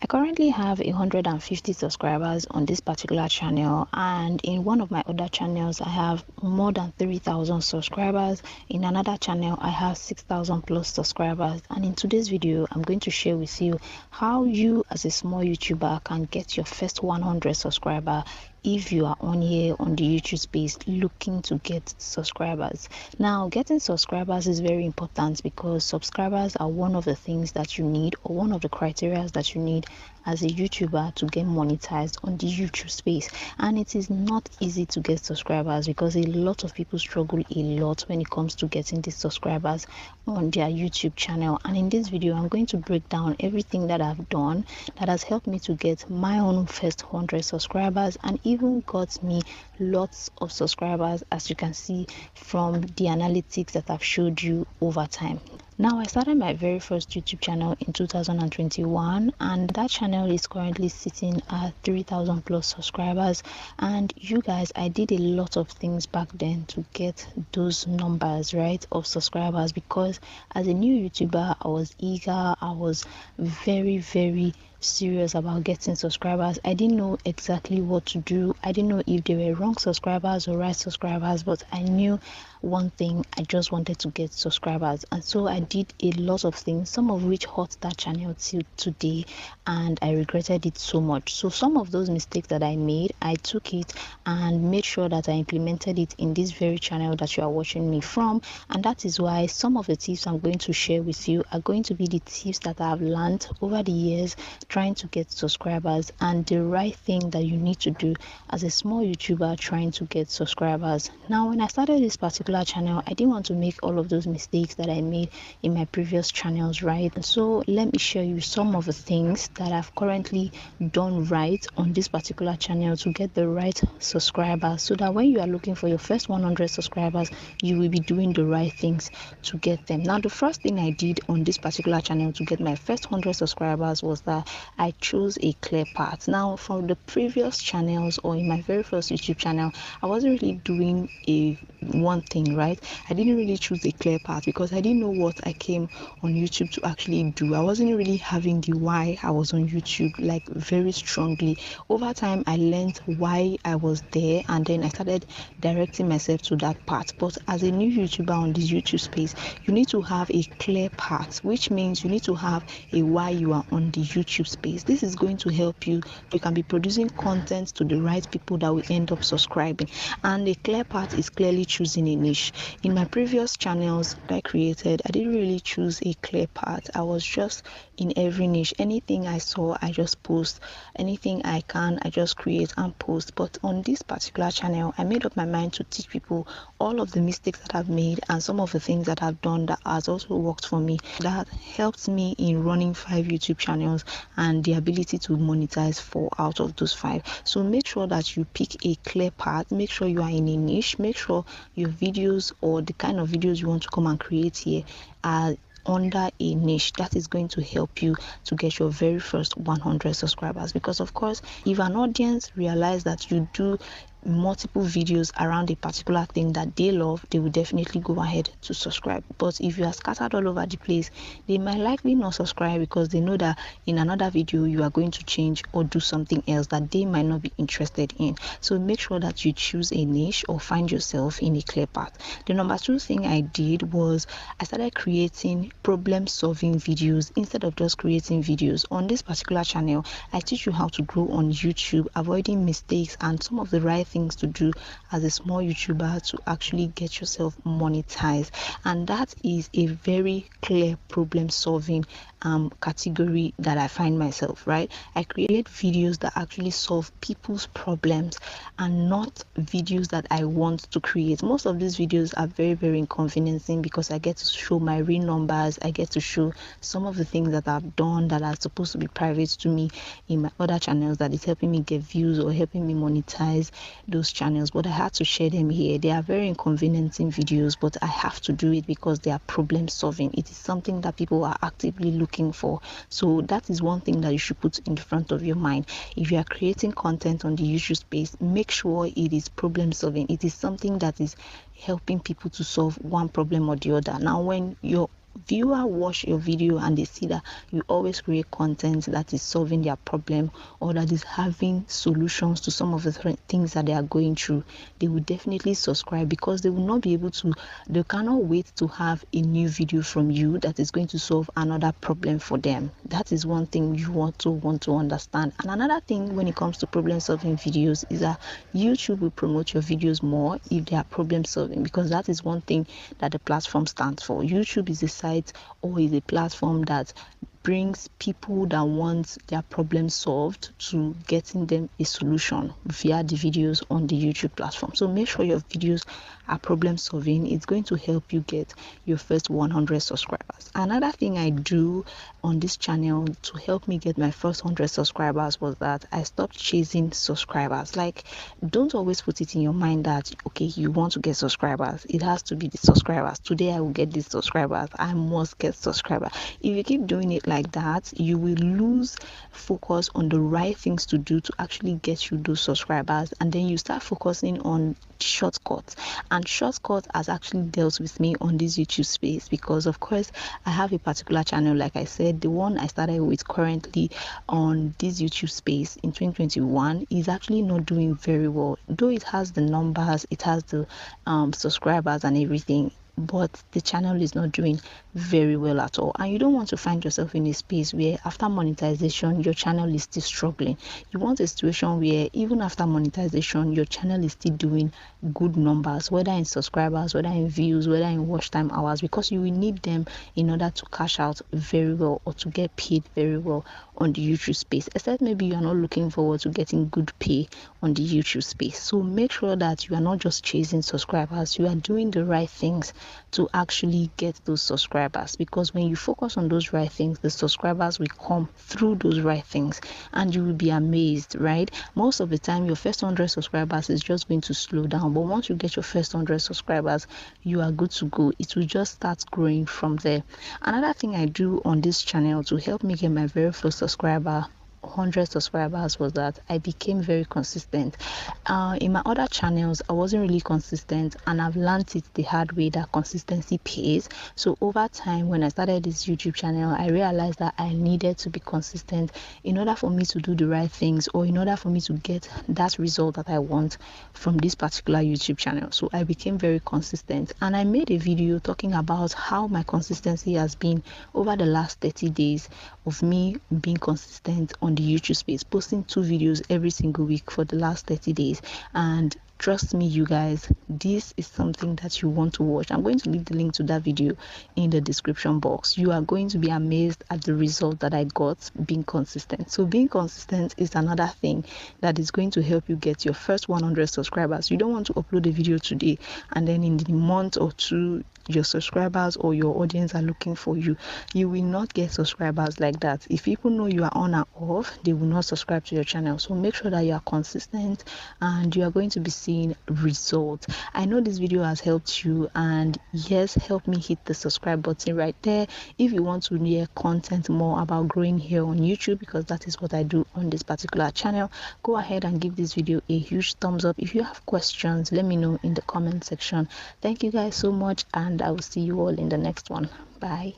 Currently have 150 subscribers on this particular channel, and in one of my other channels I have more than 3,000 subscribers. In another channel I have 6,000 plus subscribers, and in today's video I'm going to share with you how you as a small YouTuber can get your first 100 subscriber if you are on here on the YouTube space looking to get subscribers. Now, getting subscribers is very important because subscribers are one of the things that you need, or one of the criteria that you need as a YouTuber to get monetized on the YouTube space. And it is not easy to get subscribers because a lot of people struggle a lot when it comes to getting these subscribers on their YouTube channel. And in this video I'm going to break down everything that I've done that has helped me to get my own first 100 subscribers, and even got me lots of subscribers, as you can see from the analytics that I've showed you over time. Now, I started my very first YouTube channel in 2021, and that channel is currently sitting at 3,000 plus subscribers. And you guys, I did a lot of things back then to get those numbers, right, of subscribers, because as a new YouTuber I was eager, I was very serious about getting subscribers. I didn't know exactly what to do. I didn't know if they were wrong subscribers or right subscribers, but I knew one thing: I just wanted to get subscribers. And so I did a lot of things, some of which hurt that channel till today, and I regretted it so much. So some of those mistakes that I made, I took it and made sure that I implemented it in this very channel that you are watching me from. And that is why some of the tips I'm going to share with you are going to be the tips that I've learned over the years trying to get subscribers, and the right thing that you need to do as a small YouTuber trying to get subscribers. Now, when I started this particular channel, I didn't want to make all of those mistakes that I made in my previous channels, right? So let me share you some of the things that I've currently done right on this particular channel to get the right subscribers, so that when you are looking for your first 100 subscribers, you will be doing the right things to get them. Now, the first thing I did on this particular channel to get my first 100 subscribers was that I chose a clear path. Now, from the previous channels, or in my very first YouTube channel, I wasn't really doing one thing, right? I didn't really choose a clear path because I didn't know what I came on YouTube to actually do. I wasn't really having the why I was on YouTube like very strongly. Over time I learned why I was there, and then I started directing myself to that path. But as a new YouTuber on this YouTube space, you need to have a clear path, which means you need to have a why you are on the YouTube space. This is going to help you. You can be producing content to the right people that will end up subscribing. And a clear path is clearly choosing a niche. In my previous channels that I created, I didn't really choose a clear path. I was just in every niche. Anything I saw, I just post. Anything I can, I just create and post. But on this particular channel, I made up my mind to teach people all of the mistakes that I've made and some of the things that I've done that has also worked for me, that helped me in running 5 YouTube channels and the ability to monetize 4 out of those 5. So make sure that you pick a clear path. Make sure you are in a niche. Make sure your videos, or the kind of videos you want to come and create here, are under a niche that is going to help you to get your very first 100 subscribers. Because of course, if an audience realize that you do multiple videos around a particular thing that they love, they will definitely go ahead to subscribe. But if you are scattered all over the place, they might likely not subscribe because they know that in another video you are going to change or do something else that they might not be interested in. So make sure that you choose a niche or find yourself in a clear path. The number 2 thing I did was I started creating problem solving videos instead of just creating videos. On this particular channel, I teach you how to grow on YouTube, avoiding mistakes and some of the right things to do as a small YouTuber to actually get yourself monetized. And that is a very clear problem solving category that I find myself, right? I create videos that actually solve people's problems and not videos that I want to create. Most of these videos are very inconveniencing because I get to show my real numbers. I get to show some of the things that I've done that are supposed to be private to me in my other channels, that is helping me get views or helping me monetize those channels, but I had to share them here. They are very inconveniencing videos, but I have to do it because they are problem solving. It is something that people are actively looking for. So that is one thing that you should put in the front of your mind. If you are creating content on the YouTube space, make sure it is problem solving. It is something that is helping people to solve one problem or the other. Now, when your viewer watch your video and they see that you always create content that is solving their problem or that is having solutions to some of the things that they are going through, they will definitely subscribe, because they will not be able to, they cannot wait to have a new video from you that is going to solve another problem for them. That is one thing you want to understand. And another thing when it comes to problem solving videos is that YouTube will promote your videos more if they are problem solving, because that is one thing that the platform stands for. YouTube is a site or is a platform that brings people that want their problem solved to getting them a solution via the videos on the YouTube platform. So make sure your videos are problem solving. It's going to help you get your first 100 subscribers. Another thing I do on this channel to help me get my first 100 subscribers was that I stopped chasing subscribers. Like, don't always put it in your mind that okay, you want to get subscribers, it has to be the subscribers. Today I will get these subscribers, I must get subscribers. If you keep doing it like that, you will lose focus on the right things to do to actually get you those subscribers, and then you start focusing on shortcuts. And shortcut has actually dealt with me on this YouTube space, because of course I have a particular channel, like I said, the one I started with currently on this YouTube space in 2021 is actually not doing very well, though it has the numbers, it has the subscribers and everything, but the channel is not doing very well at all. And you don't want to find yourself in a space where after monetization your channel is still struggling. You want a situation where even after monetization your channel is still doing good numbers, whether in subscribers, whether in views, whether in watch time hours, because you will need them in order to cash out very well or to get paid very well on the YouTube space, except maybe you are not looking forward to getting good pay on the YouTube space. So make sure that you are not just chasing subscribers, you are doing the right things to actually get those subscribers, because when you focus on those right things, the subscribers will come through those right things, and you will be amazed, right? Most of the time your first 100 subscribers is just going to slow down, but once you get your first 100 subscribers, you are good to go. It will just start growing from there. Another thing I do on this channel to help me get my very first 100 subscribers was that I became very consistent. In my other channels I wasn't really consistent, and I've learned it the hard way that consistency pays. So over time, when I started this YouTube channel, I realized that I needed to be consistent in order for me to do the right things, or in order for me to get that result that I want from this particular YouTube channel. So I became very consistent, and I made a video talking about how my consistency has been over the last 30 days of me being consistent on the YouTube space, posting 2 videos every single week for the last 30 days. And trust me, you guys, this is something that you want to watch. I'm going to leave the link to that video in the description box. You are going to be amazed at the result that I got being consistent. So being consistent is another thing that is going to help you get your first 100 subscribers. You don't want to upload a video today and then in the month or two your subscribers or your audience are looking for you. You will not get subscribers like that. If people know you are on and off, they will not subscribe to your channel. So make sure that you are consistent and you are going to be seeing results. I know this video has helped you, and yes, help me hit the subscribe button right there if you want to hear content more about growing here on YouTube, because that is what I do on this particular channel. Go ahead and give this video a huge thumbs up. If you have questions, let me know in the comment section. Thank you guys so much, and I will see you all in the next one. Bye.